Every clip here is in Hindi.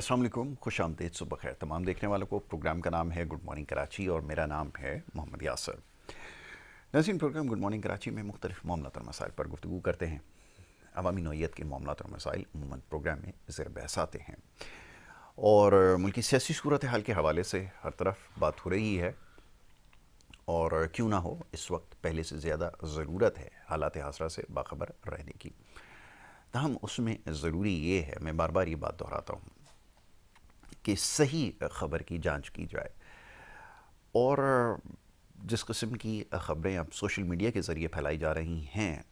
अस्सलाम वालेकुम, खुश आमदीद, सुबह खैर तमाम देखने वालों को। प्रोग्राम का नाम है गुड मॉर्निंग कराची और मेरा नाम है मोहम्मद यासर। नाज़रीन, प्रोग्राम गुड मॉर्निंग कराची में मुख्तलिफ मामलात और मसाइल पर गुफ्तगू करते हैं। अवामी नौइयत के मामलात और मसाइल अमूमन प्रोग्राम में ज़ेर बहस आते हैं और मुल्की सियासी सूरत हाल के हवाले से हर तरफ बात हो रही है। और क्यों ना हो, इस वक्त पहले से ज़्यादा ज़रूरत है हालात हासरा से बाखबर रहने की। तहम उसमें ज़रूरी ये है, मैं बार बार ये बात दोहराता हूँ, कि सही ख़बर की जांच की जाए। और जिस किस्म की ख़बरें अब सोशल मीडिया के ज़रिए फैलाई जा रही हैं,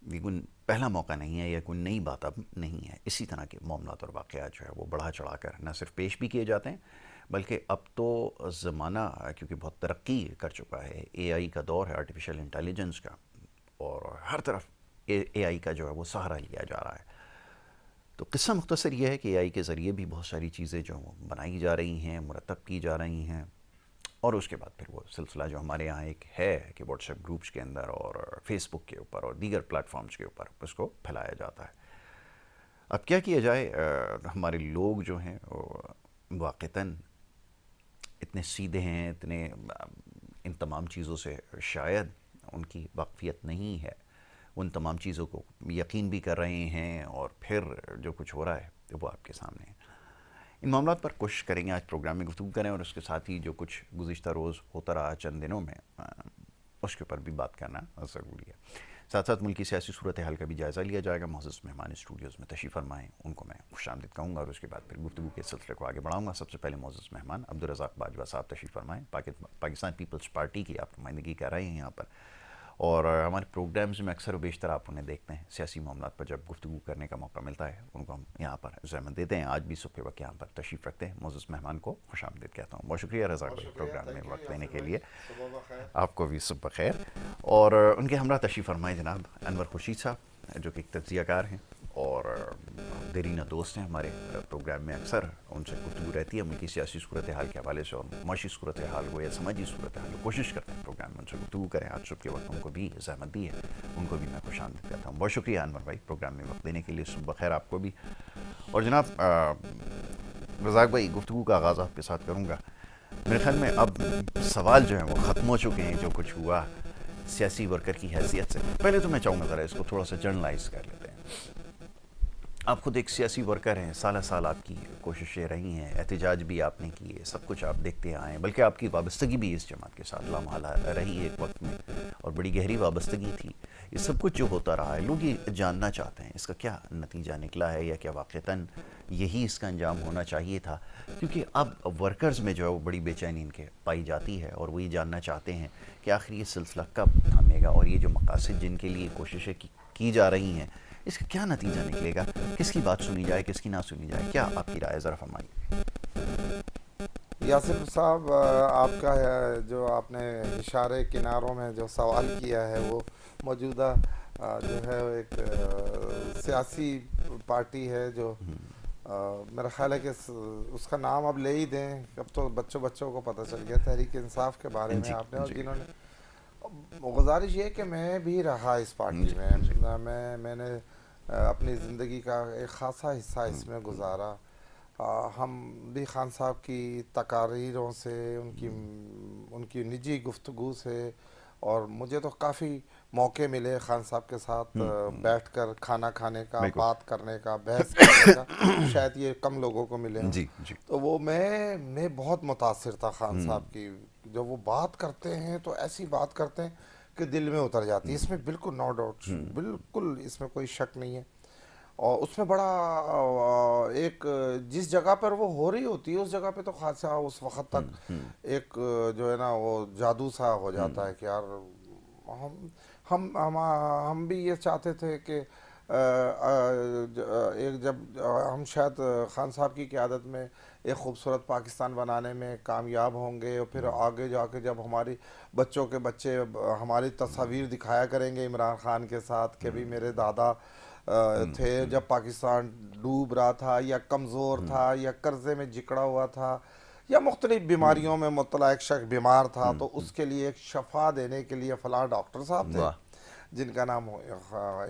ये कोई पहला मौका नहीं है या कोई नई बात अब नहीं है। इसी तरह के मामलात और वाक़यात जो है वो बढ़ा चढ़ा कर न सिर्फ पेश भी किए जाते हैं, बल्कि अब तो ज़माना क्योंकि बहुत तरक्की कर चुका है, एआई का दौर है, आर्टिफिशियल इंटेलिजेंस का, और हर तरफ एआई का जो है वो सहारा लिया जा रहा है। तो किस्सा मुख्तसर ये है कि एआई के ज़रिए भी बहुत सारी चीज़ें जो बनाई जा रही हैं, मुरतब की जा रही हैं, और उसके बाद फिर वो सिलसिला जो हमारे यहाँ एक है कि व्हाट्सएप ग्रुप्स के अंदर और फेसबुक के ऊपर और दीगर प्लेटफॉर्म्स के ऊपर उसको फैलाया जाता है। अब क्या किया जाए, हमारे लोग जो हैं वाक़तन इतने सीधे हैं, इतने इन तमाम चीज़ों से शायद उनकी वाक़फ़ियत नहीं है, उन तमाम चीज़ों को यकीन भी कर रहे हैं, और फिर जो कुछ हो रहा है वो आपके सामने है। इन मामलों पर कोशिश करेंगे आज प्रोग्राम में गुफ्तगू करें, और उसके साथ ही जो कुछ गुज़िश्ता रोज़ होता रहा चंद दिनों में, उसके ऊपर भी बात करना ज़रूरी है। साथ साथ मुल्क की सियासी सूरत हाल का भी जायज़ा लिया जाएगा। मोअज़्ज़ज़ मेहमान स्टूडियोज़ में तशरीफ़ फरमाएँ, उनको मैं खुशामदीद कहूँगा, और उसके बाद फिर गुफ्तगू के सिलसिले को आगे बढ़ाऊँगा। सबसे पहले मोअज़्ज़ज़ मेहमान अब्दुल रज़ाक बाजवा साहब तशरीफ़ फरमाएँ। पाकिस्तान पीपल्स पार्टी की आप नुमाइंदगी कर रहे हैं यहाँ पर, और हमारे प्रोग्राम्स में अक्सर व बेशतर आप उन्हें देखते हैं। सियासी मामलों पर जब गुफ्तगू करने का मौका मिलता है उनको हम यहाँ पर ज़हमत देते हैं। आज भी सुबह वक्त यहाँ पर तशरीफ़ रखते हैं। मोअज़्ज़ज़ मेहमान को खुशामदीद कहता हूँ। बहुत शुक्रिया रज़ाक भाई प्रोग्राम में वक्त देने के लिए। आपको भी सुबह खैर। और उनके हमरा तशरीफ़ फरमाए जनाब अनवर खुर्शीद साहब, जो कि एक तज्ज़ियाकार हैं और देरीना दोस्त हैं हमारे प्रोग्राम में। अक्सर उनसे गुफ्तगू रहती है मुल्की सियासी सूरत हाल के हवाले से, और माशी सूरत हाल हो या समाजी सूरत हाल हो, कोशिश करते हैं प्रोग्राम में उनसे गुफ्तगू करें। आज सुबह के वक्त उनको भी ज़हमत दी है, उनको भी मैं खुशामदीद कहता हूँ। बहुत शुक्रिया अनवर भाई प्रोग्राम में वक्त देने के लिए। सुबह खैर आपको भी। और जनाब रज़ाक भाई, गुफ्तगू का आगाज़ आपके साथ करूँगा। मेरे ख्याल में अब सवाल जो हैं वो ख़त्म हो चुके हैं जो कुछ हुआ सियासी वर्कर की हैसियत से। पहले तो मैं चाहूँगा ज़रा इसको थोड़ा सा जर्नलाइज कर लेते हैं। आप खुद एक सियासी वर्कर हैं, साल साल आपकी कोशिशें रही हैं, एहतजाज भी आपने किए, सब कुछ आप देखते आए हैं, बल्कि आपकी वाबस्तगी भी इस जमात के साथ लामहला रही एक वक्त में, और बड़ी गहरी वाबस्तगी थी। ये सब कुछ जो होता रहा है, लोग ये जानना चाहते हैं इसका क्या नतीजा निकला है, या क्या वाक़तन यही इसका अंजाम होना चाहिए था। क्योंकि अब वर्कर्स में जो है वो बड़ी बेचैनी इनके पाई जाती है, और वो ये जानना चाहते हैं कि आखिर ये सिलसिला कब थमेगा, और ये जो मकासद जिनके लिए कोशिशें की जा रही हैं, इसका क्या नतीजा निकलेगा, किसकी बात सुनी जाए, किसकी ना सुनी जाए। क्या आपकी राय, ज़रा फरमाइए। यासिर साहब, आपका जो आपने इशारे किनारों में जो सवाल किया है वो मौजूदा जो है वो एक सियासी पार्टी है जो मेरा ख्याल है कि उसका नाम अब ले ही दें। अब तो बच्चों बच्चों को पता चल गया तहरीक इंसाफ के बारे में जी आपने, और जी जिन्होंने गुजारिश ये कि मैं भी रहा इस पार्टी जी जी। में। मैंने अपनी ज़िंदगी का एक ख़ासा हिस्सा इसमें गुजारा। हम भी खान साहब की तकारीरों से, उनकी उनकी निजी गुफ्तगू से, और मुझे तो काफ़ी मौके मिले खान साहब के साथ बैठकर खाना खाने का, बिल्कुल। बात करने का, बहस करने का। शायद ये कम लोगों को मिले हों। जी जी। तो वो मैं बहुत मुतासिर था खान साहब की। जब वो बात करते हैं तो ऐसी बात करते हैं कि दिल में उतर जाती है। इसमें बिल्कुल नो डाउट, बिल्कुल इसमें कोई शक नहीं है। और उसमें बड़ा एक जिस जगह पर वो हो रही होती है उस जगह पे तो खासा उस वक्त तक एक जो है ना वो जादू सा हो जाता है कि यार हम हम भी ये चाहते थे कि एक जब हम शायद खान साहब की क़यादत में एक खूबसूरत पाकिस्तान बनाने में कामयाब होंगे, और फिर आगे जाके जब हमारी बच्चों के बच्चे हमारी तस्वीर दिखाया करेंगे इमरान खान के साथ कि भी मेरे दादा थे जब पाकिस्तान डूब रहा था, या कमज़ोर था, या कर्जे में जिकड़ा हुआ था, या मुख्तलिफ बीमारियों में मुब्तला एक शख्स बीमार था, तो उसके लिए एक शफा देने के लिए फ़लाँ डॉक्टर साहब थे वाह। जिनका नाम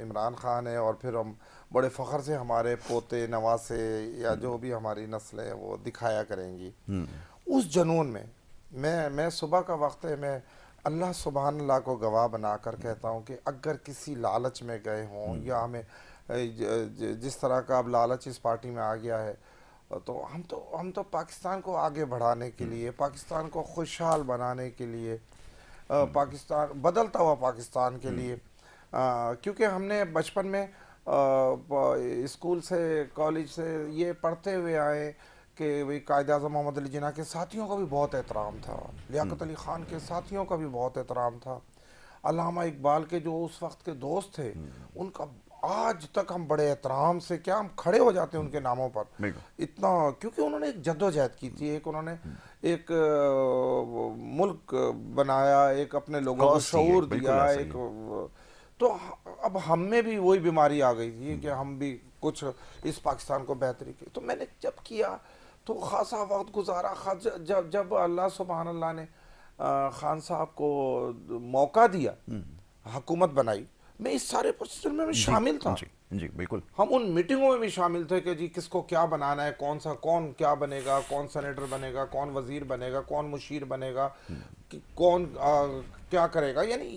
इमरान खान है। और फिर हम बड़े फ़ख्र से हमारे पोते नवासे या जो भी हमारी नस्लें हैं वो दिखाया करेंगी। उस जुनून में मैं सुबह का वक्त है, मैं अल्लाह सुबहान अल्लाह को गवाह बनाकर कहता हूँ कि अगर किसी लालच में गए हों या हमें जिस तरह का अब लालच इस पार्टी में आ गया है, तो हम तो पाकिस्तान को आगे बढ़ाने के लिए, पाकिस्तान को खुशहाल बनाने के लिए, पाकिस्तान बदलता हुआ पाकिस्तान के लिए, क्योंकि हमने बचपन में स्कूल से कॉलेज से ये पढ़ते हुए आए कि भाई कायद आज़म मोहम्मद अली जिन्ना के साथियों का भी बहुत एहतराम था, लियाकत अली ख़ान के साथियों का भी बहुत एहतराम था, अल्लामा इकबाल के जो उस वक्त के दोस्त थे उनका आज तक हम बड़े एहतराम से क्या हम खड़े हो जाते हैं उनके नामों पर इतना, क्योंकि उन्होंने एक जद्दोजहद की थी, एक उन्होंने एक मुल्क बनाया, एक अपने लोगों को शऊर दिया, एक तो अब हम में भी वही बीमारी आ गई थी कि हम भी कुछ इस पाकिस्तान को बेहतरी की। तो मैंने जब किया तो खासा वक्त गुजारा, जब जब अल्लाह सुबहान अल्लाह ने खान साहब को मौका दिया, हुकूमत बनाई, मैं इस सारे प्रोसेस में शामिल था। जी बिल्कुल। हम उन मीटिंगों में भी शामिल थे कि जी किसको क्या बनाना है, कौन क्या बनेगा, कौन सेनेटर बनेगा, कौन वजीर बनेगा, कौन मुशीर बनेगा, कि कौन क्या करेगा। यानी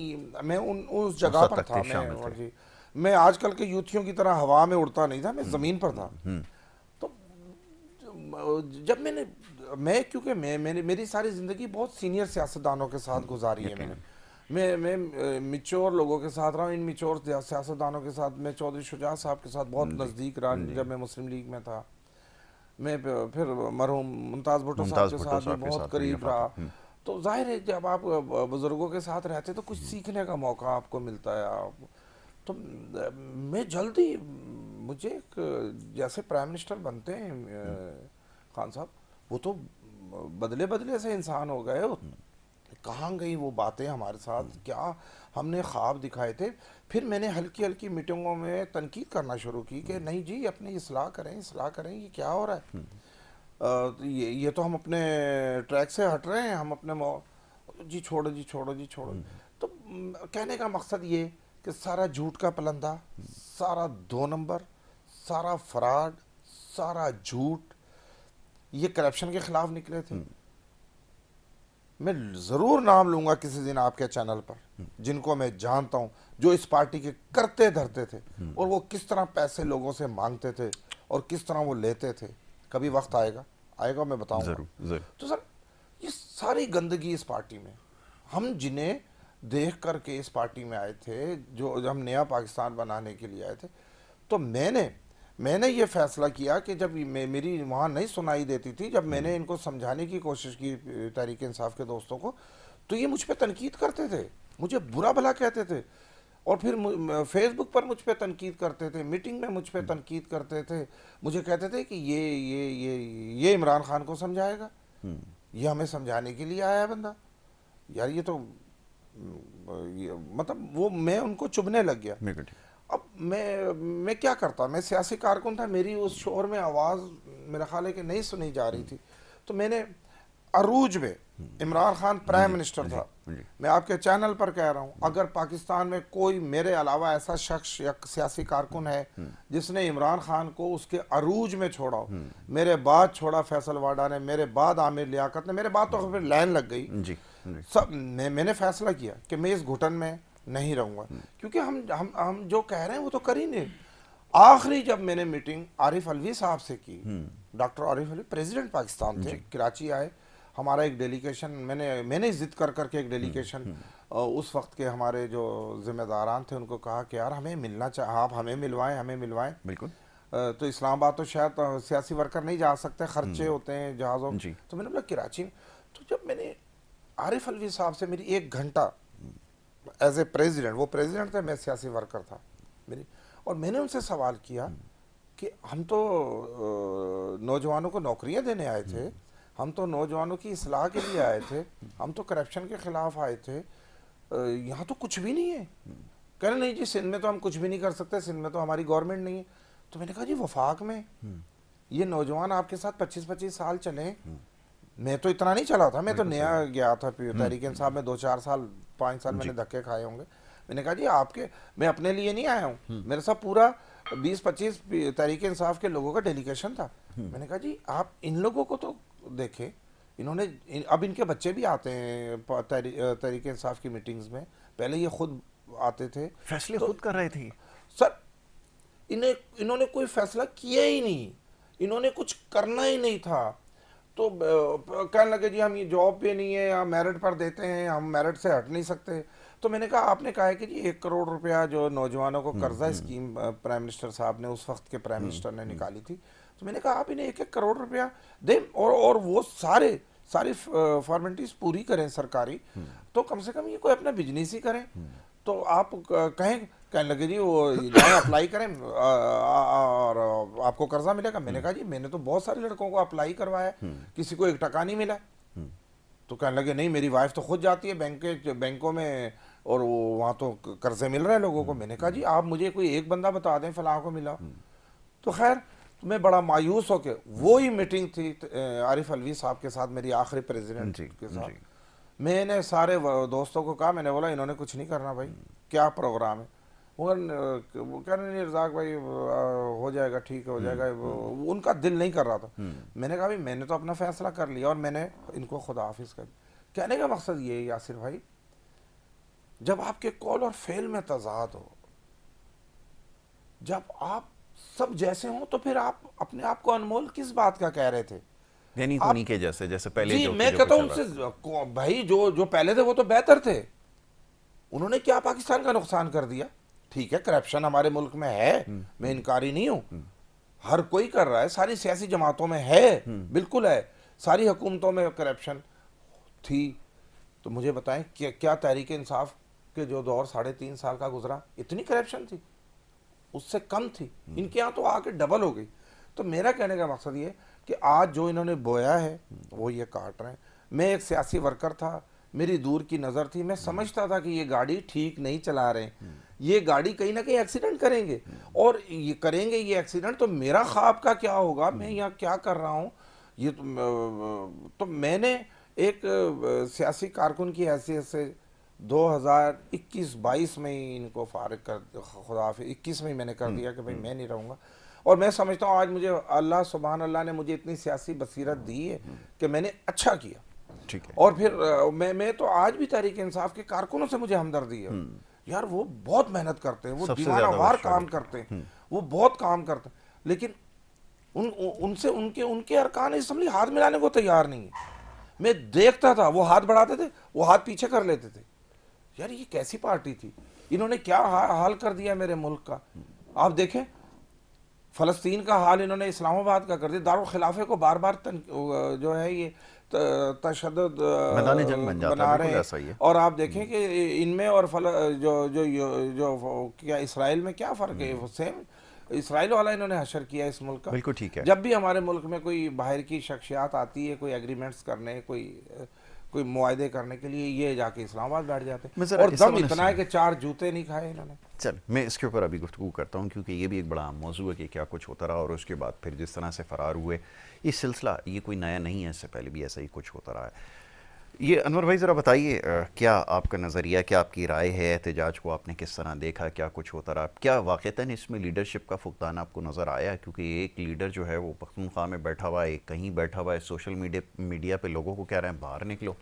मैं उस जगह पर था। मैं आजकल के यूथियों की तरह हवा में उड़ता नहीं था, मैं ज़मीन पर था। तो जब मैं क्योंकि मेरी सारी ज़िंदगी बहुत सीनियर सियासतदानों के साथ गुजारी है, मैं मिच्योर लोगों के साथ रहा हूँ। इन मिच्योर सियासतदानों के साथ मैं चौधरी शुजात साहब के साथ बहुत नज़दीक रहा जब मैं मुस्लिम लीग में था। मैं फिर मरहूम मुमताज़ भुट्टो साहब के साथ भी बहुत करीब रहा। तो जाहिर है जब आप बुज़ुर्गों के साथ रहते तो कुछ सीखने का मौका आपको मिलता है। तो मैं जल्दी मुझे एक जैसे प्राइम मिनिस्टर बनते हैं खान साहब, वो तो बदले बदले से इंसान हो गए। कहाँ गई वो बातें हमारे साथ, क्या हमने ख्वाब दिखाए थे। फिर मैंने हल्की हल्की मीटिंगों में तनकीद करना शुरू की कि नहीं जी अपनी इस्लाह करें, ये क्या हो रहा है। ये तो हम अपने ट्रैक से हट रहे हैं, हम अपने जी छोड़ो। तो कहने का मकसद ये कि सारा झूठ का पलंदा, सारा 2 नंबर, सारा फ्रॉड, सारा झूठ, ये करप्शन के खिलाफ निकले थे। मैं ज़रूर नाम लूँगा किसी दिन आपके चैनल पर जिनको मैं जानता हूँ, जो इस पार्टी के करते धरते थे और वो किस तरह पैसे लोगों से मांगते थे और किस तरह वो लेते थे। कभी वक्त आएगा मैं बताऊँगा। तो सर ये सारी गंदगी इस पार्टी में, हम जिन्हें देख करके इस पार्टी में आए थे, जो हम नया पाकिस्तान बनाने के लिए आए थे, तो मैंने ये फैसला किया कि जब मेरी वहाँ नहीं सुनाई देती थी, जब मैंने इनको समझाने की कोशिश की तहरीक इंसाफ के दोस्तों को, तो ये मुझ पे तनकीद करते थे, मुझे बुरा भला कहते थे और फिर फेसबुक पर मुझ पे तनकीद करते थे, मीटिंग में मुझ पे तनकीद करते थे। मुझे कहते थे कि ये इमरान खान को समझाएगा, ये हमें समझाने के लिए आया है बंदा। यार ये तो मतलब वो मैं उनको चुभने लग गया। अब मैं क्या करता, मैं सियासी कारकुन था, मेरी उस शोर में आवाज़ मेरा ख्याल है कि नहीं सुनी जा रही थी। तो मैंने अरूज में, इमरान खान प्राइम मिनिस्टर था, मैं आपके चैनल पर कह रहा हूँ, अगर पाकिस्तान में कोई मेरे अलावा ऐसा शख्स या सियासी कारकुन है जिसने इमरान खान को उसके अरूज में छोड़ा हो, मेरे बाद छोड़ा फैसल वाडा ने, मेरे बाद आमिर लियाकत ने, मेरे बाद तो फिर लाइन लग गई सब। मैंने फैसला किया कि मैं इस घुटन में नहीं रहूँगा, क्योंकि हम जो कह रहे हैं वो तो कर ही नहीं। आखिरी जब मैंने मीटिंग आरिफ अलवी साहब से की, डॉक्टर आरिफ अलवी प्रेसिडेंट पाकिस्तान थे, कराची आए, हमारा एक डेलीगेशन, मैंने जिद कर करके एक डेलीगेशन उस वक्त के हमारे जो जिम्मेदारान थे उनको कहा कि यार हमें मिलना चाहिए, आप हमें मिलवाएं। बिल्कुल। तो इस्लामाबाद तो शायद सियासी वर्कर नहीं जा सकते, खर्चे होते हैं जहाज़ों। तो मैंने बोला कराची में। तो जब मैंने आरिफ अलवी साहब से मेरी 1 घंटा एज ए प्रेसिडेंट, वो प्रेसिडेंट थे, मैं सियासी वर्कर था मेरी, और मैंने उनसे सवाल किया कि हम तो नौजवानों को नौकरियां देने आए थे, हम तो नौजवानों की इस्लाह के लिए आए थे, हम तो करप्शन के खिलाफ आए थे, यहाँ तो कुछ भी नहीं है। कह रहे नहीं जी सिंध में तो हम कुछ भी नहीं कर सकते, सिंध में तो हमारी गवर्नमेंट नहीं है। तो मैंने कहा जी वफाक में ये नौजवान आपके साथ 25-25 साल चले, मैं तो इतना नहीं चला था, मैं तो नया गया था तहरीक इंसाफ में, 2-4 साल 5 साल मैंने धक्के खाए होंगे। मैंने कहा जी मैं अपने लिए नहीं आया हूँ, मेरे साथ पूरा 20-25 तहरीक इंसाफ के लोगों का डेलीगेशन था। मैंने कहा जी आप इन लोगों को तो देखें, इन्होंने अब इनके बच्चे भी आते हैं तहरीक इंसाफ की मीटिंग्स में, पहले ये खुद आते थे। फैसले तो खुद कर रहे थे सर इन्होंने कोई फैसला किया ही नहीं, इन्होंने कुछ करना ही नहीं था। तो कहने लगे जी हम ये जॉब पे नहीं है, हम मेरिट पर देते हैं, हम मेरिट से हट नहीं सकते। तो मैंने कहा आपने कहा है कि जी 1 करोड़ रुपया जो नौजवानों को कर्जा स्कीम प्राइम मिनिस्टर साहब ने, उस वक्त के प्राइम मिनिस्टर ने निकाली थी, तो मैंने कहा आप इन्हें 1-1 करोड़ रुपया दें और वो सारी फॉर्मेलिटीज पूरी करें सरकारी, तो कम से कम ये कोई अपना बिजनेस ही करें। तो आप कहने लगे जी वो जाएं अप्लाई करें और आपको कर्जा मिलेगा। मैंने कहा जी मैंने तो बहुत सारे लड़कों को अप्लाई करवाया, किसी को 1 टका नहीं मिला। तो कहने लगे नहीं मेरी वाइफ तो खुद जाती है बैंकों में और वो वहाँ तो कर्जे मिल रहे हैं लोगों को। मैंने कहा जी आप मुझे कोई एक बंदा बता दें फलां को मिला। तो खैर मैं बड़ा मायूस होकर, वो ही मीटिंग थी आरिफ अलवी साहब के साथ, मेरी आखिरी प्रेसिडेंट के साथ, मैंने सारे दोस्तों को कहा, मैंने बोला इन्होंने कुछ नहीं करना भाई, क्या प्रोग्राम है। वो कह रहे नहीं रज़ाक भाई हो जाएगा, ठीक है हो जाएगा, उनका दिल नहीं कर रहा था। मैंने कहा भाई मैंने तो अपना फैसला कर लिया और मैंने इनको खुदा हाफिज कर दिया। कहने का मकसद ये है यासिर भाई, जब आपके कॉल और फेल में तजाद हो, जब आप सब जैसे हो, तो फिर आप अपने आप को अनमोल किस बात का कह रहे थे? यानी उन्हीं के जैसे पहले जी जो मैं कहता हूं उनसे भाई जो पहले थे वो तो बेहतर थे। उन्होंने क्या पाकिस्तान का नुकसान कर दिया? ठीक है करप्शन हमारे मुल्क में है, मैं इनकारी नहीं हूं, हर कोई कर रहा है, सारी सियासी जमातों में है, बिल्कुल है, सारी हुकूमतों में करप्शन थी। तो मुझे बताएं क्या तहरीक इंसाफ के जो दौर 3.5 साल का गुजरा, इतनी करप्शन थी? उससे कम थी। इनके यहाँ तो आके डबल हो गई। तो मेरा कहने का मकसद ये कि आज जो इन्होंने बोया है वो ये काट रहे हैं। मैं एक सियासी वर्कर था, मेरी दूर की नज़र थी, मैं समझता था कि ये गाड़ी ठीक नहीं चला रहे, ये गाड़ी कहीं ना कहीं एक्सीडेंट करेंगे, और ये करेंगे ये एक्सीडेंट, तो मेरा ख्वाब का क्या होगा, मैं यहाँ क्या कर रहा हूँ। ये तो मैंने एक सियासी कारकुन की हैसियत से 2021-22 में ही इनको फारिग कर, खुदा 21 में ही मैंने कर दिया कि भाई मैं नहीं रहूँगा। और मैं समझता हूँ आज मुझे अल्लाह सुभान अल्लाह ने मुझे इतनी सियासी बसीरत दी है कि मैंने अच्छा किया। ठीक है। और फिर मैं तो आज भी तहरीक इंसाफ के कारकुनों से मुझे हमदर्दी है यार, वो बहुत मेहनत करते हैं, वो दीवानावार काम करते हैं, वो बहुत काम करते हैं, लेकिन उनसे उनके अरकान असम्बली हाथ मिलाने को तैयार नहीं है। मैं देखता था वो हाथ बढ़ाते थे, वो हाथ पीछे कर लेते थे। यार ये कैसी पार्टी थी? इन्होंने क्या हाल कर दिया मेरे मुल्क का। आप देखें फ़लस्तीन का हाल इन्होंने इस्लामाबाद का कर दिया, दारुल खिलाफे को बार बार जो है ये तशद्दुद बना रहे हैं। और आप देखें कि इनमें और जो क्या इसराइल में क्या फ़र्क है? सेम इसराइल वाला इन्होंने हशर किया इस मुल्क का। बिल्कुल ठीक है। जब भी हमारे मुल्क में कोई बाहर की शख्सियात आती है कोई एग्रीमेंट्स करने, कोई मुआहदे करने के लिए, ये जाके इस्लामाबाद बैठ जाते हैं, और दम इतना है कि 4 जूते नहीं खाए इन्होंने। चल मैं इसके ऊपर अभी गुफ्तगू करता हूँ, क्योंकि ये भी एक बड़ा मौजू है कि क्या कुछ होता रहा और उसके बाद फिर जिस तरह से फ़रार हुए, ये सिलसिला ये कोई नया नहीं है, इससे पहले भी ऐसा ही कुछ होता रहा है। ये अनवर भाई ज़रा बताइए क्या आपका नज़रिया, क्या आपकी राय है, एहतजाज को आपने किस तरह देखा, क्या कुछ होता रहा, क्या वाक़तन इसमें लीडरशिप का फुकदान आपको नज़र आया? क्योंकि एक लीडर जो है वो पख्तूनख्वा में बैठा हुआ है, एक कहीं बैठा हुआ है, सोशल मीडिया पे लोगों को कह रहे हैं बाहर निकलो,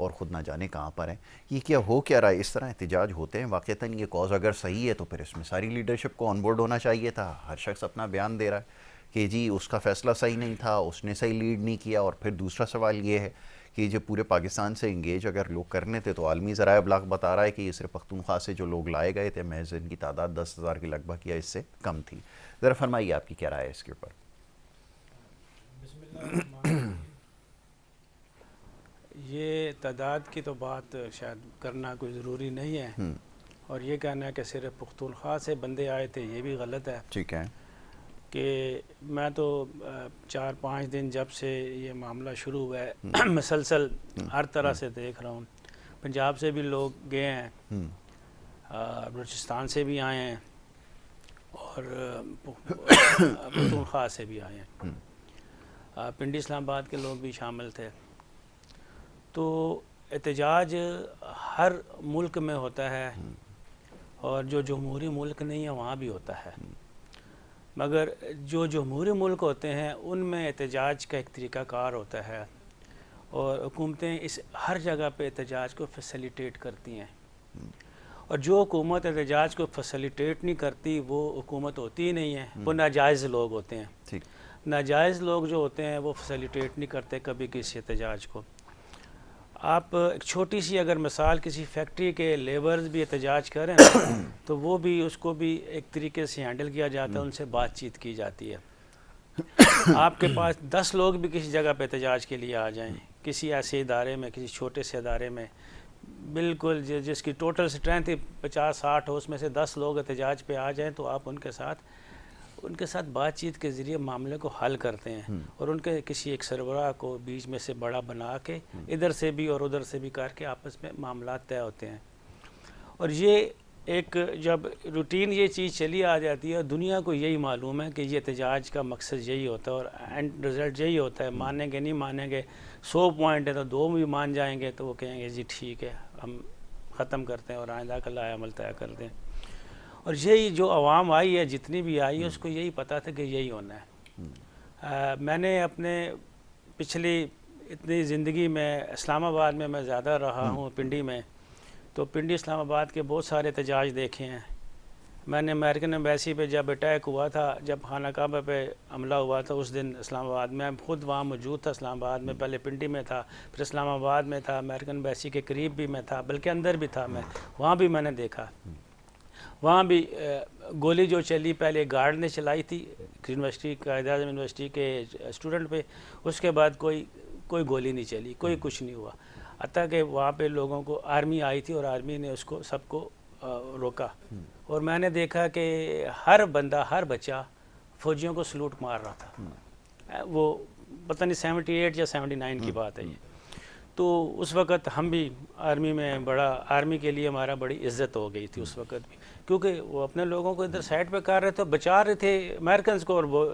और ख़ुद ना जाने कहाँ पर हैं। ये क्या हो क्या रहा है? इस तरह एहतजाज होते हैं? वाक़तन ये कॉज अगर सही है तो फिर इसमें सारी लीडरशिप को ऑन बोर्ड होना चाहिए था। हर शख्स अपना बयान दे रहा है कि जी उसका फ़ैसला सही नहीं था, उसने सही लीड नहीं किया। और फिर दूसरा सवाल ये है कि जो पूरे पाकिस्तान से इंगेज अगर लोग करने थे, तो आलमी ज़राए अबलाग बता रहा है कि ये सिर्फ पख्तूनख्वा से जो लोग लाए गए थे, महज इनकी तादाद 10,000 के लगभग या इससे कम थी। ज़रा फरमाइए आपकी क्या राय है इसके ऊपर? ये तादाद की तो बात शायद करना कोई ज़रूरी नहीं है, और ये कहना है कि सिर्फ पुख्तूनख्वा से बंदे आए थे, ये भी गलत है। ठीक है कि मैं तो 4-5 दिन जब से ये मामला शुरू हुआ है मसलसल हर तरह से देख रहा हूँ। पंजाब से भी लोग गए हैं, बलूचिस्तान से भी आए हैं, और पख्तूनख्वा से भी आए हैं, पिंडी इस्लामाबाद के लोग भी शामिल थे। तो एहतजाज हर मुल्क में होता है, और जो जमहूरी मुल्क नहीं है वहाँ भी होता है। मगर जो जमहूरी मुल्क होते हैं उनमें एहतजाज का एक तरीक़ाकार होता है और हुकूमतें इस हर जगह पे एहतजाज को फैसिलिटेट करती हैं। और जो हुकूमत एहतजाज को फैसिलिटेट नहीं करती वो हुकूमत होती ही नहीं है, वो नाजायज़ लोग होते हैं। ठीक। नाजायज़ लोग जो होते हैं वो फैसिलिटेट नहीं करते कभी किसी एहतजाज को। आप एक छोटी सी अगर मिसाल, किसी फैक्ट्री के लेबर्स भी एहतजाज करें तो वो भी, उसको भी एक तरीके से हैंडल किया जाता है, उनसे बातचीत की जाती है। आपके पास 10 लोग भी किसी जगह पे एहतजाज के लिए आ जाएं, किसी ऐसे इदारे में, किसी छोटे से इदारे में, बिल्कुल जिसकी टोटल स्ट्रेंथ 50-60 हो, उसमें से 10 लोग एहतजाज पे आ जाएं तो आप उनके साथ बातचीत के ज़रिए मामले को हल करते हैं और उनके किसी एक सरबराह को बीच में से बड़ा बना के इधर से भी और उधर से भी करके आपस में मामला तय होते हैं। और ये एक जब रूटीन ये चीज़ चली आ जाती है, दुनिया को यही मालूम है कि ये एहतजाज का मकसद यही होता है और एंड रिज़ल्ट यही होता है। मानेंगे नहीं मानेंगे, 100 पॉइंट है तो 2 भी मान जाएंगे तो वो कहेंगे जी ठीक है, हम ख़त्म करते हैं और आइंदा का लाया अमल तय करते हैं। और यही जो आवाम आई है, जितनी भी आई है, उसको यही पता था कि यही होना है। मैंने अपने पिछली इतनी ज़िंदगी में इस्लामाबाद में मैं ज़्यादा रहा हूँ, पिंडी में, तो पिंडी इस्लामाबाद के बहुत सारे एहतजाज देखे हैं। मैंने अमेरिकन एम्बेसी पे जब अटैक हुआ था, जब खाना काबा पे हमला हुआ था, उस दिन इस्लामाबाद में खुद वहाँ मौजूद था। इस्लामाबाद में पहले पिंडी में था, फिर इस्लामाबाद में था, अमेरिकन एम्बेसी के करीब भी मैं था, बल्कि अंदर भी था मैं, वहाँ भी मैंने देखा। वहाँ भी गोली जो चली, पहले गार्ड ने चलाई थी यूनिवर्सिटी, कायद-ए-आज़म यूनिवर्सिटी के स्टूडेंट पे, उसके बाद कोई गोली नहीं चली, कोई कुछ नहीं हुआ। हत्ता कि वहाँ पे लोगों को, आर्मी आई थी और आर्मी ने उसको सबको रोका। और मैंने देखा कि हर बंदा, हर बच्चा फ़ौजियों को सलूट मार रहा था। वो पता नहीं 78 या 79 की बात है ये। तो उस वक़्त हम भी आर्मी में, बड़ा आर्मी के लिए हमारा बड़ी इज़्ज़त हो गई थी उस वक़्त भी, क्योंकि वो अपने लोगों को इधर साइड पे कर रहे थे, बचा रहे थे अमेरिकन को। और वो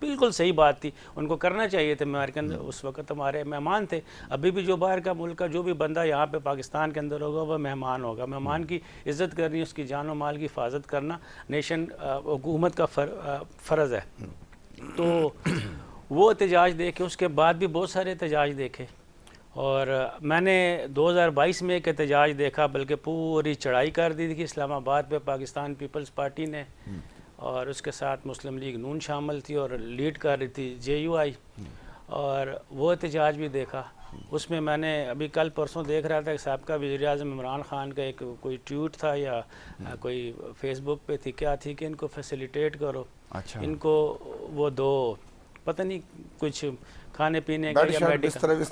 बिल्कुल सही बात थी, उनको करना चाहिए थे। अमेरिकन उस वक़्त हमारे मेहमान थे। अभी भी जो बाहर का मुल्क का जो भी बंदा यहाँ पे पाकिस्तान के अंदर होगा वह मेहमान होगा। मेहमान की इज़्ज़त करनी, उसकी जान और माल की हिफाजत करना नेशन हुकूमत का फ़र्ज़ है। तो वो एहतजाज देखे, उसके बाद भी बहुत सारे एहतजाज देखे। और मैंने 2022 में एक एहतजाज देखा, बल्कि पूरी चढ़ाई कर दी थी इस्लामाबाद पे पाकिस्तान पीपल्स पार्टी ने, और उसके साथ मुस्लिम लीग नून शामिल थी और लीड कर रही थी JUI। और वो एहतजाज भी देखा। उसमें मैंने अभी कल परसों देख रहा था कि साबका वज़ीर-ए-आज़म इमरान खान का एक कोई ट्वीट था या कोई फेसबुक पे थी, क्या थी कि इनको फैसिलिटेट करो। अच्छा। इनको वो दो, पता नहीं कुछ खाने पीने का या मेडिकल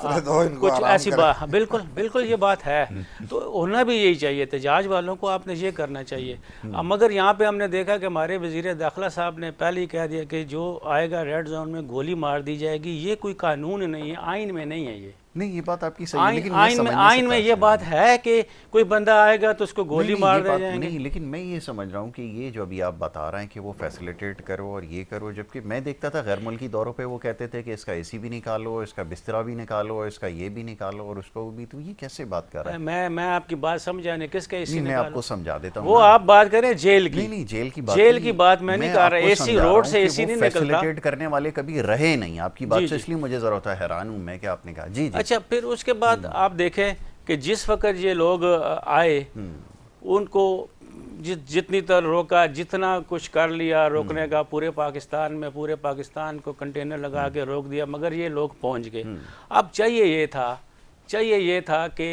कुछ ऐसी बात। बिल्कुल बिल्कुल ये बात है। तो होना भी यही चाहिए, एहतजाज वालों को आपने ये करना चाहिए। मगर यहाँ पे हमने देखा कि हमारे वज़ीर दाखिला साहब ने पहले ही कह दिया कि जो आएगा रेड जोन में गोली मार दी जाएगी। ये कोई कानून नहीं है, आइन में नहीं है। ये नहीं, ये बात आपकी सही है, लेकिन आइन में ये बात है कि कोई बंदा आएगा तो उसको गोली मार दे जाएंगे। नहीं, लेकिन मैं ये समझ रहा हूँ कि ये जो अभी आप बता रहे हैं कि वो फैसिलिटेट करो और ये करो, जबकि मैं देखता था गैर मुल्की दौरों पे वो कहते थे कि इसका AC भी निकालो, इसका बिस्तरा भी निकालो, इसका ये भी निकालो और उसको भी। तो ये कैसे बात कर रहे हैं? मैं आपकी बात समझा नहीं, किसका AC? मैं आपको समझा देता हूँ। वो आप बात करें जेल की। नहीं, जेल की बात मैं नहीं कर रहा। AC रोड से AC नहीं निकलता। फैसिलिटेट करने वाले कभी रहे नहीं। आपकी बात से इसलिए मुझे जरूरत है, हैरान हूँ मैं कि आपने कहा। जी। अच्छा, फिर उसके बाद आप देखें कि जिस वक्त ये लोग आए, उनको जितनी तरह रोका, जितना कुछ कर लिया रोकने का, पूरे पाकिस्तान को कंटेनर लगा के रोक दिया, मगर ये लोग पहुंच गए। अब चाहिए ये था कि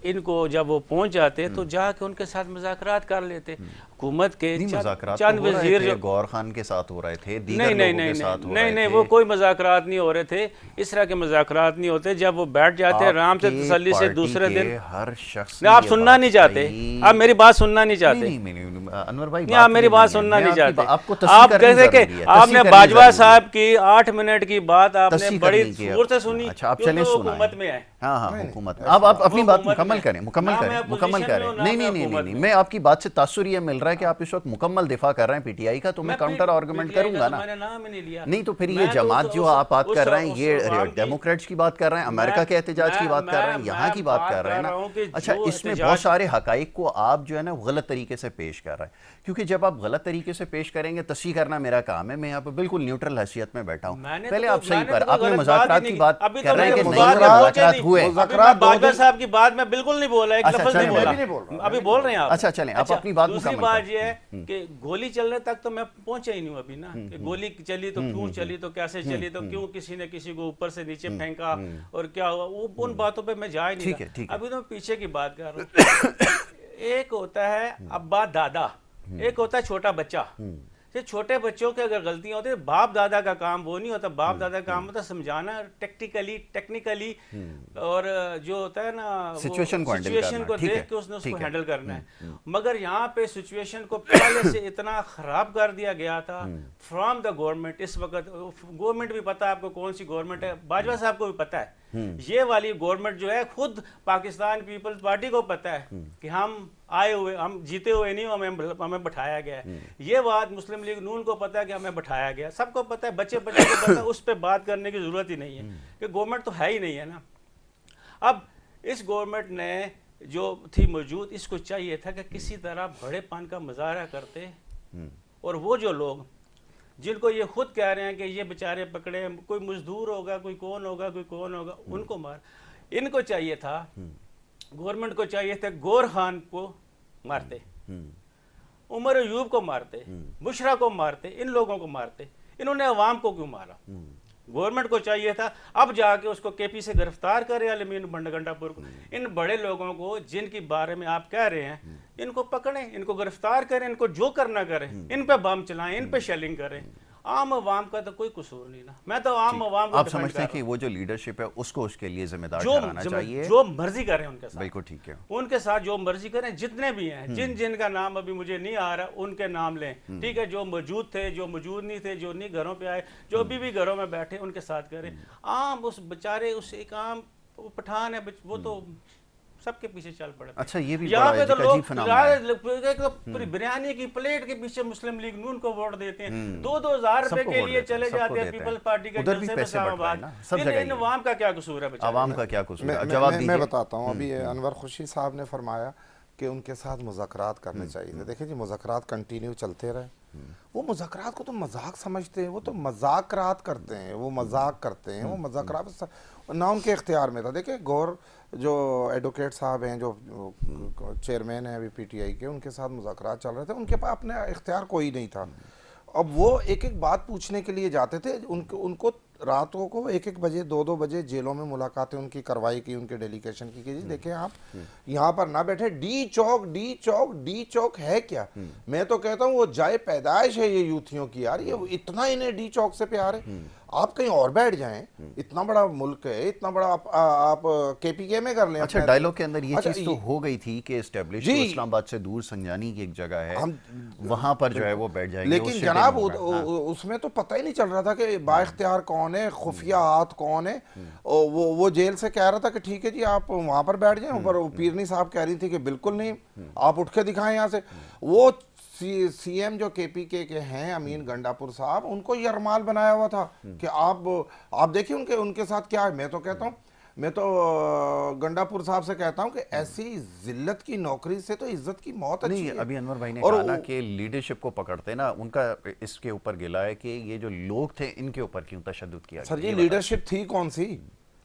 इनको जब वो पहुंच जाते तो जाके उनके साथ मुज़ाकरात कर लेते। हुकूमत के चंद वज़ीर जो गौर खान के साथ हो रहे थे, नहीं, वो कोई मुज़ाकरात नहीं हो रहे थे। इस तरह के मुज़ाकरात नहीं होते। जब वो बैठ जाते आराम से तसल्ली से, दूसरे दिन हर शख्स, आप सुनना नहीं चाहते, आप मेरी बात सुनना नहीं चाहते। अनवर भाई, आप मेरी बात सुनना नहीं चाहते। आप कहते कि आपने बाजवा साहब की 8 मिनट की बात आपने बड़ी जोर से सुनी। अच्छा, आप चलें, हुकूमत में है। हाँ, हुकूमत में। अब आप अपनी बात मुकम्मल करें। नहीं, मैं आपकी बात से तासुर ये मिल रहा रहा है कि आप इस वक्त मुकम्मल दिफा कर रहे हैं पीटीआई का, तो मैं काउंटर आर्गुमेंट करूंगा ना। मैंने नाम ही नहीं लिया। नहीं तो फिर ये जमात जो आप बात कर रहे हैं, ये डेमोक्रेट्स की बात कर रहे हैं, अमेरिका के एहतजाज की बात कर रहे हैं, यहाँ की बात कर रहे हैं ना। अच्छा, इसमें बहुत सारे हकाइक को आप जो है ना गलत तरीके से पेश कर रहे हैं, क्योंकि जब आप गलत तरीके से पेश करेंगे, तस्हीह करना मेरा काम है, मैं यहाँ पे बिल्कुल न्यूट्रल हैसियत में बैठा हूँ। पहले आप सही पर आपने मुज़ाकरात की बात कर रहे हैं कि मुज़ाकरात हुए, बाजवा साहब की बात मैं बिल्कुल नहीं बोला, एक लफ्ज़ नहीं बोला, अभी बोल रहे हैं आप। अच्छा चलें, आप अपनी बात दूसरी बात ये है कि गोली चलने तक तो मैं पहुंचा ही नहीं हूं अभी ना, कि गोली चली तो क्यों चली, तो कैसे चली, तो क्यों किसी ने किसी को ऊपर से नीचे फेंका और क्या हुआ, वो उन बातों पे मैं जा ही नहीं रहा। अभी तो मैं पीछे की बात कर रहा हूँ। एक होता है अब्बा दादा, एक होता है छोटा बच्चा। छोटे बच्चों के अगर गलतियां होती है, बाप दादा का काम वो नहीं होता। बाप दादा का काम होता है समझाना टेक्निकली और जो होता है ना सिचुएशन को देख के उसको हैंडल करना है। मगर यहाँ पे सिचुएशन को पहले से इतना खराब कर दिया गया था फ्रॉम द गवर्नमेंट। इस वक्त गवर्नमेंट भी पता है आपको कौन सी गवर्नमेंट है, बाजवा साहब को भी पता है। ये वाली गवर्नमेंट जो है, खुद पाकिस्तान पीपल्स पार्टी को पता है कि हम आए हुए, हम जीते हुए नहीं, हमें बैठाया गया है। ये बात मुस्लिम लीग नून को पता है कि हमें बैठाया गया, सबको पता है, बच्चे को पता है। उस पर बात करने की जरूरत ही नहीं है कि गवर्नमेंट तो है ही नहीं है ना। अब इस गवर्नमेंट ने जो थी मौजूद, इसको चाहिए था कि किसी तरह बड़ेपन का मुजाहरा करते, और वो जो लोग जिनको ये खुद कह रहे हैं कि ये बेचारे पकड़े, कोई मजदूर होगा, कोई कौन होगा, उनको मार। इनको चाहिए था, गवर्नमेंट को चाहिए था गौर खान को मारते, उमर अयूब को मारते, बुशरा को मारते, इन लोगों को मारते। इन्होंने अवाम को क्यों मारा? गवर्नमेंट को चाहिए था अब जाके उसको केपी से गिरफ्तार करे, अलमीन बंडगंडापुर को। इन बड़े लोगों को जिनके बारे में आप कह रहे हैं, इनको पकड़ें, इनको गिरफ्तार करें, इनको जो करना करें, इन पे बम चलाएं, इन पे शेलिंग करें। आम आवाम का तो कोई कसूर नहीं ना। मैं तो आम आवाम को आप समझते हैं कि वो जो लीडरशिप है उसको उसके लिए जिम्मेदार ठहराना चाहिए, जो मर्जी करें उनके साथ। बिल्कुल ठीक है, उनके साथ जो मर्जी करें, जितने भी हैं, जिनका नाम अभी मुझे नहीं आ रहा, उनके नाम लें, ठीक है। जो मौजूद थे, जो मौजूद नहीं थे, जो नहीं घरों पे आए, जो अभी भी घरों में बैठे, उनके साथ करें। आम उस बेचारे, उस एक आम पठान है, वो तो सबके पीछे चल पड़े। अच्छा, ये भी यहाँ पे तो लोग बिरयानी की प्लेट के पीछे मुस्लिम लीग नून को वोट देते हैं, 2-2 हज़ार रुपए के लिए चले जाते हैं पीपल्स पार्टी के जलसे में इस्लामाबाद। इन अवाम का क्या कसूर है? अवाम का क्या कसूर है? जवाब दीजिए। मैं बताता हूँ। अभी अनवर खुशी साहब ने फरमाया कि उनके साथ मुज़ाकरात करने चाहिए। देखिए जी, मुज़ाकरात कंटिन्यू चलते रहे। वो मुज़ाकरात को तो मजाक समझते हैं, वो तो मजाकरात करते हैं, वो मजाक करते हैं, वो मुज़ाकरात ना उनके इख्तियार में था। देखिए गौर जो एडवोकेट साहब हैं, जो चेयरमैन हैं अभी पीटीआई के, उनके साथ मुज़ाकरात चल रहे थे, उनके पास अपने इख्तियार कोई नहीं था। अब वो एक एक बात पूछने के लिए जाते थे, उनको रातों को 1-1 बजे 2-2 बजे जेलों में मुलाकातें उनकी करवाई की, उनके डेलीगेशन की। देखें आप यहाँ पर ना बैठे, डी चौक है क्या? मैं तो कहता हूँ वो जाए पैदाइश है ये यूथियों की यार। ये इतना इन्हें डी चौक से प्यार है, आप कहीं और बैठ जाएं। इतना बड़ा मुल्क है, इतना बड़ा आप केपीके में कर लें। अच्छा, डायलॉग के अंदर ये चीज तो हो गई थी कि एस्टेब्लिश इस्लामाबाद से दूर संजानी की एक जगह है, वहां पर जो है वो बैठ जाएंगे। लेकिन जनाब उसमें तो पता ही नहीं चल रहा था कि बाइख्तियार कौन है, खुफिया हाथ कौन है। वो जेल से कह रहा था कि ठीक है जी आप वहां पर बैठ जाएं, ऊपर पीरनी साहब कह रही थी कि बिल्कुल नहीं, आप उठ के दिखाएं यहाँ से। वो सीएम जो केपीके के हैं अमीन गंडापुर साहब, उनको ये अरमाल बनाया हुआ था कि आप देखिए उनके साथ क्या है। मैं तो कहता हूँ, मैं तो गंडापुर साहब से कहता हूं कि ऐसी जिल्लत की नौकरी से तो इज्जत की मौत अच्छी है। अभी अनवर भाई ने कहा ना कि लीडरशिप को पकड़ते ना, उनका इसके ऊपर गिला है कि ये जो लोग थे इनके ऊपर क्यों तशद्दुद किया। सर, ये लीडरशिप थी कौन सी?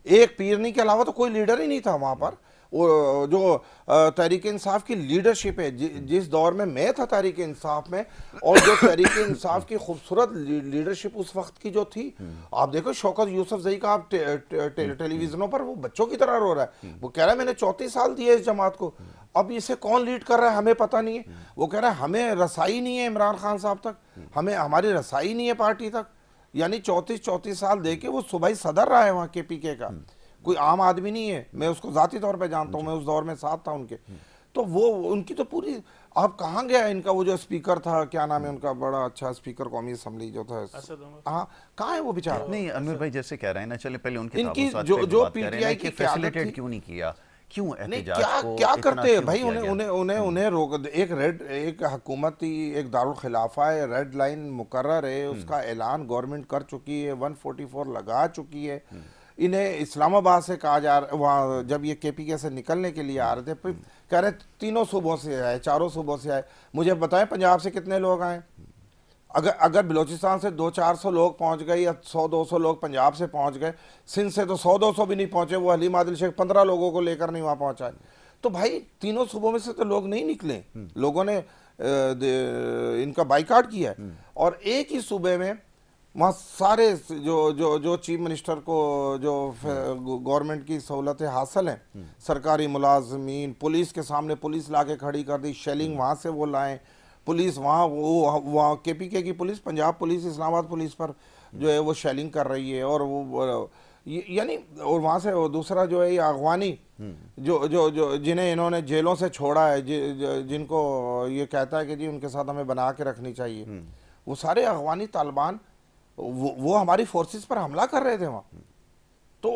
एक पीरनी के अलावा तो कोई लीडर ही नहीं था वहां पर। वो जो तहरीक इंसाफ की लीडरशिप है, जिस दौर में मैं था तहरीक इंसाफ में, और जो तहरीक इंसाफ की खूबसूरत लीडरशिप उस वक्त की जो थी, आप देखो शौकत यूसुफजई का आप टेलीविजनों पर वो बच्चों की तरह रो रहा है। वो कह रहा है मैंने 34 साल दिए इस जमात को, अब इसे कौन लीड कर रहा है हमें पता नहीं है। वो कह रहा है हमें रसाई नहीं है इमरान खान साहब तक, हमारी रसाई नहीं है पार्टी तक। यानी 34 साल दे के वो सूबाई सदर रहा है वहाँ केपीके का, कोई आम आदमी नहीं है। मैं उसको जाती तौर पे जानता हूँ, मैं उस दौर में साथ था उनके। तो वो उनकी तो पूरी, आप कहाँ गया इनका वो जो स्पीकर था, क्या नाम है उनका, बड़ा अच्छा स्पीकर कौमी असम्बली जो था, हाँ कहाँ है वो बेचारा? नहीं अनवर भाई जैसे कह रहे हैं ना, चले पहले उनकी जो पीटीआई की फैसिलिटेट क्यों नहीं किया क्यों नहीं, एहतजाज क्या को क्या इतना करते हैं शुरू भाई, किया उन्हें गया? उन्हें उन्हें उन्हें रोक, एक हुकूमती एक दारुल खिलाफा है, रेड लाइन मुकर्रर है, उसका ऐलान गवर्नमेंट कर चुकी है, 144 लगा चुकी है। इन्हें इस्लामाबाद से कहा जा रहा, वहाँ जब ये KPK से निकलने के लिए आ रहे थे, फिर कह रहे तीनों सूबों से आए, चारों सूबों से आए। मुझे बताएं पंजाब से कितने लोग आए? अगर बलूचिस्तान से 200-400 लोग पहुंच गए या 100-200 लोग पंजाब से पहुंच गए, सिंध से तो 100-200 भी नहीं पहुंचे, वो हलीम आदिल शेख 15 लोगों को लेकर नहीं वहां पहुंचा। तो भाई तीनों सूबों में से तो लोग नहीं निकले, लोगों ने इनका बाइकाट किया है। और एक ही सूबे में वहाँ सारे जो चीफ मिनिस्टर को जो गवर्नमेंट की सहूलतें हासिल हैं, सरकारी मुलाजमीन, पुलिस के सामने पुलिस ला के खड़ी कर दी, शेलिंग वहाँ से वो लाएं, पुलिस वहाँ KPK की police, Punjab police, Islamabad police पर जो है वो शेलिंग कर रही है। और वो यानी, और वहाँ से वो दूसरा जो है ये अगवानी, जो जिन्हें इन्होंने जेलों से छोड़ा है, जिनको ये कहता है कि जी उनके साथ हमें बना के रखनी चाहिए, वो सारे अगवानी तालिबान वो हमारी फोर्सेस पर हमला कर रहे थे वहाँ। तो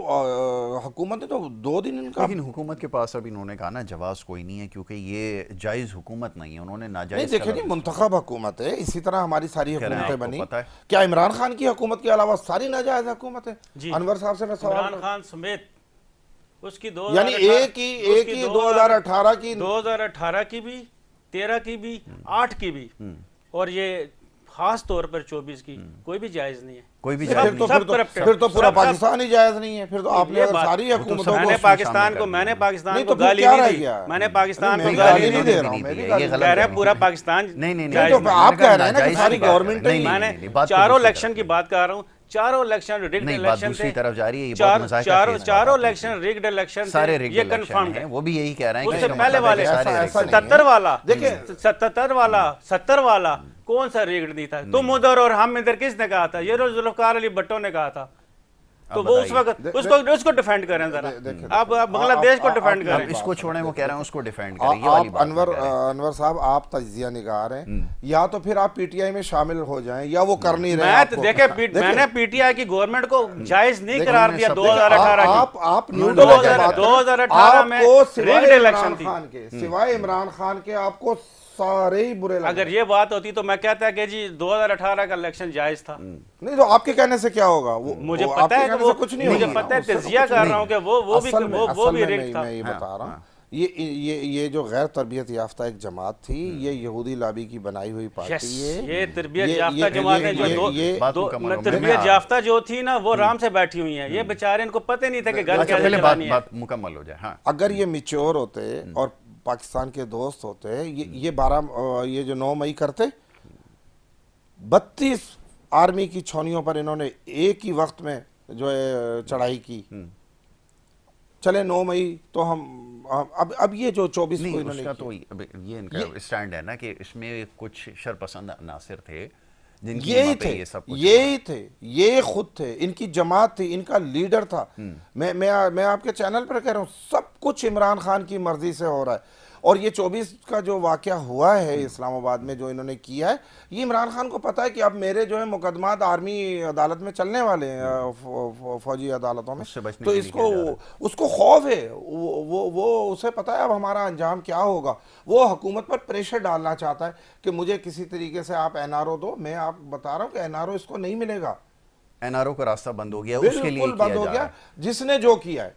हुकूमत ने तो 2 दिन इनका, लेकिन हुकूमत के पास अब इन्होंने कहा ना जवाब कोई नहीं है, क्योंकि ये जायज़ हुकूमत नहीं है, उन्होंने नहीं नाजायज़ देखिए जी, मुंतखब हुकूमत है, इसी तरह हमारी सारी हुकूमतें बनी। पता है क्या इमरान खान की हुकूमत के अलावा सारी नाजायज हुकूमत है? अनवर साहब से मैं सवाल, इमरान खान समेत उसकी यानी एक ही 2018 की, 2018 की भी, 13 की भी, 8 की भी, और ये खास तौर पर 24 की कोई भी जायज नहीं है, कोई भी सब- जायज़ नहीं। सब फिर तो पूरा सब- पाकिस्तान ही जायज नहीं है। फिर तो आपने ये अगर बात- सारी हुकूमतों को, मैंने पाकिस्तान को नहीं, तो फिर गाली क्या नहीं रह दी, गया? मैंने पाकिस्तान नहीं, को मैं गाली गाली नहीं नहीं दी, दे रहा हूं, मैं भी ये गाली गलत कह रहे है। हैं पूरा पाकिस्तान नहीं, जायज तो नहीं। आप कह रहे हैं ना कि नाजायज़ सारी की बात है। गवर्नमेंट नहीं, मैंने नहीं, बात तो चारों दूसरी इलेक्शन तरफ की बात कर रहा हूँ, चारों इलेक्शन रिग्ड नहीं, बात इलेक्शन दूसरी थे, तरफ जा रही है, ये बहुत मजाक का चारों केस है, चारों बात इलेक्शन दूसरी। रिग्ड इलेक्शन सारे थे, rigged ये election कंफर्म हैं, है। वो भी यही कह रहे हैं कि उससे इसका पहले मतलब वाले है कि सारे ऐसा rigged नहीं है। 77 वाला, देखिए, 70 वाला कौन सा रिग्ड नहीं था? तुम उधर और हम इधर, किसने कहा था? ये जुल्फ़िकार अली भट्टो ने कहा था। तो अब वो उस बताइए। वक्त उसको डिफेंड करें जरा, आप बांग्लादेश को डिफेंड अब करें। इसको छोड़ें, वो कह रहे हैं उसको डिफेंड करें, ये वाली आप बात अनवर कर रहे हैं। अनवर साहब, आप तजिया निगार हैं, या तो फिर आप PTI में शामिल हो जाएं, या वो कर नहीं रहे मैं आपको। मैंने PTI की गवर्नमेंट को जायज नहीं देखिए, करार उन्होंने दिया सब- 2018 की। आप न्यूट्रल होकर बात करें। 2018 में आपको सिवाय rigged election इमरान थी। खान के, सिवाय इमरान खान के आपको सारे ही बुरे लगे। अगर ये बात होती तो मैं कहता कि जी 2018 का इलेक्शन जायज था। नहीं, तो आपके कहने से क्या होगा? मुझे वो पता आपके है कि कहने वो, से कुछ नहीं मुझे होगा। पता है, उससे तो तजिया कुछ कर नहीं। रहा हूँ कि वो भी असल में रिग्ड था। मैं ये बता रहा हूँ, ये जो गैर तरबियत याफ्ता एक जमात थी, ये यहूदी लाबी की बनाई हुई पार्टी है। ये तरबियत याफ्ता जमात है, बात जो मुकम्मल हो गई। तरबियत याफ्ता जो थी ना, वो आराम से बैठी हुई है। ये बेचारे, इनको पता नहीं था कि घर अच्छा, कैसे पहले चलानी है। बात मुकम्मल हो जाए। हाँ, अगर ये मिच्योर होते और पाकिस्तान के दोस्त होते, ये जो 9 मई करते, 32 आर्मी की छावनियों पर इन्होंने एक ही वक्त में जो है चढ़ाई की। चले 9 मई तो हम अब ये जो 24 को नहीं, इन्होंने उसका की। तो ये इनका स्टैंड है ना कि इसमें कुछ शरपसंद अनासिर थे, जिनकी यही हिम्मत पे थे, ये सब कुछ यही थे, ये खुद थे, इनकी जमात थी, इनका लीडर था। मैं आपके चैनल पर कह रहा हूँ, सब कुछ इमरान खान की मर्जी से हो रहा है। और ये 24 का जो वाकया हुआ है इस्लामाबाद में, जो इन्होंने किया है, ये इमरान खान को पता है कि अब मेरे जो है मुकदमात आर्मी अदालत में चलने वाले हैं, फौजी अदालतों में, उससे बचने तो के लिए किया जा रहा है। उसको खौफ है, वो उसे पता है अब हमारा अंजाम क्या होगा। वो हुकूमत पर प्रेशर डालना चाहता है कि मुझे किसी तरीके से आप NRO दो। मैं आप बता रहा हूँ कि NRO इसको नहीं मिलेगा, NRO का रास्ता बंद हो गया, उसके लिए बिल्कुल बंद हो गया। जिसने जो किया है,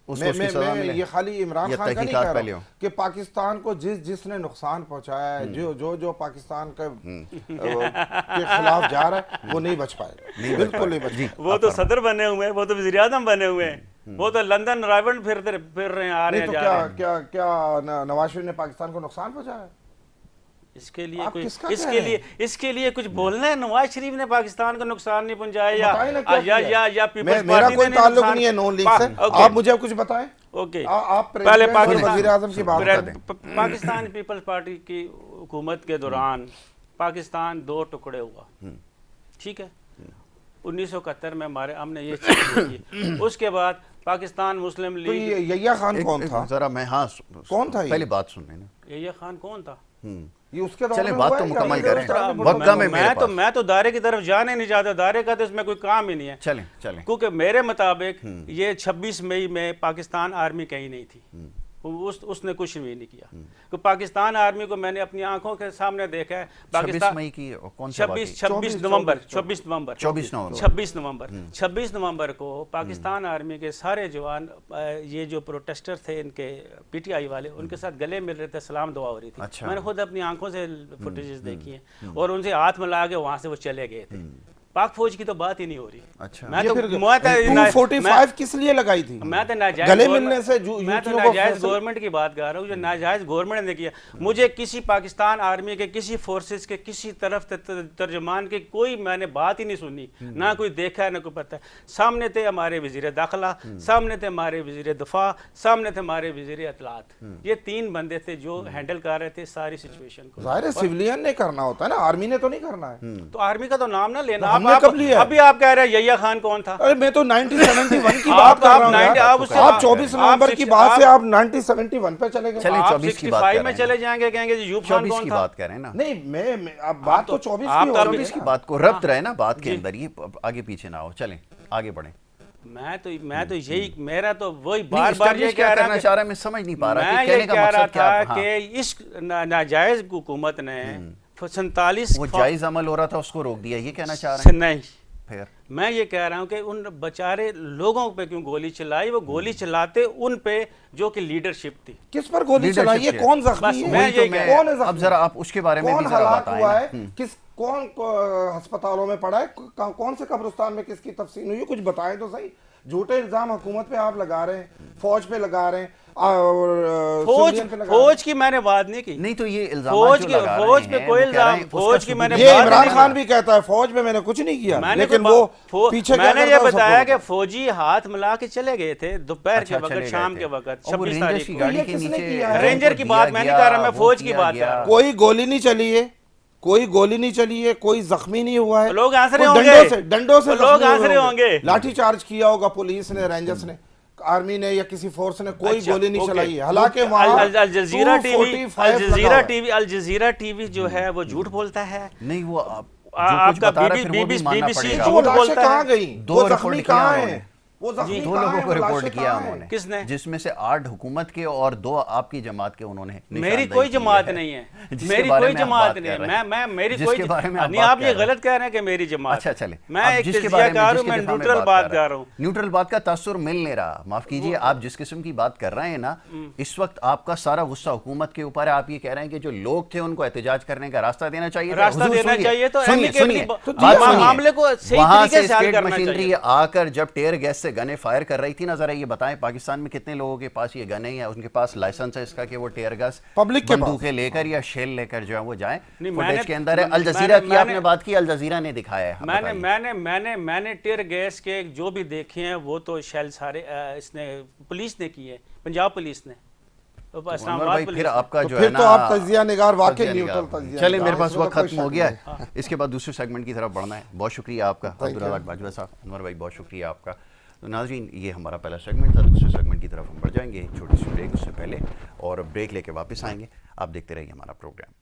उसको उसकी सजा मिले। ये खाली इमरान या खान का नहीं तहकीकात कह पहले रहा हो। हूं कि पाकिस्तान को जिसने नुकसान पहुंचाया है, जो पाकिस्तान के खिलाफ जा रहा है, वो नहीं बच पाएगा, बिल्कुल नहीं बच पाएगा। वो तो सदर बने हुए हैं, वो तो वज़ीर आज़म बने हुए हैं, वो तो लंदन राइवंड फिर रहे हैं, आ रहे नहीं हैं, तो जा रहे हैं। क्या नवाज शरीफ ने पाकिस्तान को नुकसान पहुंचाया है? इसके लिए आप कोई किसका कह रहे हैं? इसके लिए कुछ बोलना है? नवाज शरीफ ने पाकिस्तान को नुकसान नहीं पहुंचाया, बताएं ना क्या या किया? या पीपल्स मेरा पार्टी कोई ने ताल्लुक नुकसान- नहीं है नून लीग से। ओके, आप मुझे कुछ बताएं। ओके। आप पहले प्रेसिडेंट और वजीर आजम की बात कर दें। पाकिस्तान पीपल्स पार्टी की हुकूमत के दौरान पाकिस्तान 2 टुकड़े हुआ, ठीक है। 1971 में हमारे हमने ये चीज़ की। उसके बाद पाकिस्तान मुस्लिम तो लीग। ये यहिया खान कौन था? जरा मैं, हाँ, कौन था ये? पहले बात सुन लेना। यहिया खान कौन था? ये उसके दौर चले में बात हुआ तो है या मुकम्मल ये करें, उसका भी वक्त कम है मेरे पास। मैं तो दायरे की तरफ जाने नहीं चाहता, दायरे का तो इसमें कोई काम ही नहीं है। चलें चलें। क्योंकि मेरे मुताबिक ये 26 मई में पाकिस्तान आर्मी कहीं नहीं थी, उसने कुछ भी नहीं किया। तो पाकिस्तान आर्मी को मैंने अपनी आंखों के सामने देखा है। 26 मई की कौन सी बात है? 26 नवंबर 26 नवंबर 26 नवंबर को पाकिस्तान आर्मी के सारे जवान, ये जो प्रोटेस्टर थे इनके पीटीआई वाले, उनके साथ गले मिल रहे थे, सलाम दुआ हो रही थी। अच्छा। मैंने खुद अपनी आंखों से फुटेजेस देखी हैं और उनसे हाथ मिला के वहां से वो चले गए थे। पाक फौज की तो बात ही नहीं हो रही। अच्छा। मैं ये तो फिर मैं तो 245 किस लिए लगाई थी? मैं तो नाजायज गले मिलने से मैं तो नाजायज गवर्नमेंट की बात कर रहा हूँ, जो नाजायज गवर्नमेंट ने किया। मुझे किसी पाकिस्तान आर्मी के किसी फोर्सेस के किसी तरफ तर्जमान की कोई मैंने बात ही नहीं सुनी, ना कोई देखा है ना कोई पता है। सामने थे हमारे वजीर दाखिला, सामने थे हमारे वजीर दफा, सामने थे हमारे वजीर इत्तलात। ये 3 बंदे थे जो हैंडल कर रहे थे सारी सिचुएशन को। जाहिर है सिविलियन ने करना होता है ना, आर्मी ने तो नहीं करना है। तो आर्मी का तो नाम ना लेना। हमने कब लिया? अभी आप कह रहे हैं यहिया खान कौन था? अरे मैं तो 1971 की बात कर रहा हूँ यार। आप 24 नवंबर की बात से आप 1971 पे चले गए। चलिए 24 की बात कर रहे हैं। में चले जाएंगे, कहेंगे यूब खान 24 कौन की था? बात कर रहे हैं ना। नहीं मैं अब बात तो 24 आप की तो हो अभी- रही 24 की है। बात को रब्त रहे ना बात के अंदर, ये आगे पीछे ना हो। चलें आगे बढ़ें। मैं तो यही, मेरा तो वही नहीं, बार बार ये establish क्या कह करना रहा चाह रहा है, मैं समझ नहीं पा रहा मैं कि ये कहने का कह रहा मकसद क्या था है। हाँ। कि इस नाजायज हुकूमत ने 47 वो जायज अमल हो रहा था उसको रोक दिया, ये कहना चाह रहे हैं? नहीं, फिर मैं ये कह रहा हूँ कि उन बेचारे लोगों पे क्यों गोली चलाई? वो गोली चलाते उन पे जो कि लीडरशिप थी। किस पर गोली Leadership चलाई है? से। कौन बस जख्मी है? मैं वही तो ये मैं- कह- कौन है अब जख्मी? जरा आप उसके बारे में भी कौन जरा हलाक बताएं हुआ ना। है? किस कौन अस्पतालों में पड़ा है? कौन से कब्रिस्तान में किसकी तफसील हुई है? कुछ बताएं तो सही। झूठे इल्जाम हुकूमत पे आप लगा रहे हैं, फौज पे लगा रहे हैं और सिविलियन पे लगा रहे हैं। फौज की मैंने बात नहीं की। नहीं तो ये फौज इल्जाम की फौज पे कोई इल्जाम, फौज की मैंने ये बात इमरान नहीं खान की। भी कहता है फौज में मैंने कुछ नहीं किया, मैंने लेकिन तो वो पीछे क्या मैंने करता ये है, सबको बताया कि बताता फौजी हाथ मिला के चले गए थे दोपहर के अच्छा, वक्त, चले गए शाम थे। के वक्त, और वो 26 रेंजर्स तारीख की को। गाड़ी ये के किसने नीचे किया है? रेंजर की बात मैं नहीं कर रहा, मैं वो फौज की किया बात कर गया। रहा हूं। कोई गोली नहीं चली है, कोई गोली नहीं चली है, कोई जख्मी नहीं हुआ है। लोग हंस रहे कोई होंगे। डंडों से लोग जख्मी हंस हुए रहे होंगे। लाठी चार्ज किया होगा पुलिस ने, रेंजर्स ने, आर्मी ने या किसी फोर्स ने, कोई अच्छा, गोली नहीं ओके। चलाई है। हालांकि वहां अल जजीरा टीवी 245 लगा हुआ है। अल जजीरा टीवी जो है वो झूठ बोलता है। नहीं वो आप जो कुछ आपका बता रहे हैं, फिर वो भी मानना BBC पड़ेगा। वो झूठ लाशें बोलता कहाँ है। गई? दो वो रिपोर्ट जख्मी किया कहाँ उन्होंने। हैं? वो जख्मी 2 कहाँ लोगों हैं? को वो रिपोर्ट लाशें किया कहाँ हैं? उन्होंने, किसने? जिसमें से 8 हुकूमत के और 2 आपकी जमात के उन्होंने मेरी निशानदेही कोई की जमात नहीं है, जिसके मेरी बारे कोई में आप जमात बात नहीं कर है। रहे हैं। मैं मेरी जिसके कोई बारे में आप नहीं, बात आप कर ये रहे हैं। गलत कह रहे हैं कि मेरी जमात। अच्छा चले, मैं आप एक जिसके बारे में तजियाकार हूं, जिसके मैं दिफा में न्यूट्रल बात कर रहा हूं। न्यूट्रल बात का तासुर मिल नहीं रहा, माफ कीजिए। आप जिस किस्म की बात कर रहे हैं ना, इस वक्त आपका सारा गुस्सा हुकूमत के ऊपर है। आप ये कह रहे हैं कि जो लोग थे उनको एहतजाज करने का रास्ता देना चाहिए था। रास्ता हुजूर देना सुनिए, चाहिए तो सुनिए, amicably सुनिए, तो बात सुनिए। मामले को सही वहां तरीके से से हल स्टेट करना मशीनरी चाहिए। आकर जब टेयर गैस से गने फायर कर रही थी ना, जरा ये बताएं पाकिस्तान में कितने लोगों के पास ये गने हैं, उनके पास लाइसेंस है इसका कि वो टेयर गैस पब्लिक के पास। बंदूकें लेकर या शेल लेकर जो है वो जाएं? नहीं, फुटेज मैंने- के अंदर है। अल मैंने- जजीरा की मैंने- आपने बात की, अल जजीरा ने दिखाया है। मैंने टीयर गैस के जो भी देखे हैं वो तो शेल सारे इसने पुलिस ने किए, पंजाब पुलिस ने, तो अनवर इस्लामाबाद भाई, पुलिस फिर ने। आपका तो जो फिर है ना, तो आप तजिया निगार वाकई तजिया न्यूट्रल निगार। तजिया चले, निगार, मेरे पास इसमें वक्त तो कोई खत्म हो शक गया नहीं। है। इसके बाद दूसरे सेगमेंट की तरफ बढ़ना है। बहुत शुक्रिया आपका अब्दुल बाजवा साहब, अनवर भाई बहुत शुक्रिया आपका। तो नाज़रीन, ये हमारा पहला सेगमेंट था। दूसरे सेगमेंट की तरफ हम बढ़ जाएंगे एक छोटी सी ब्रेक उससे पहले, और ब्रेक लेके वापस आएंगे। आप देखते रहिए हमारा प्रोग्राम।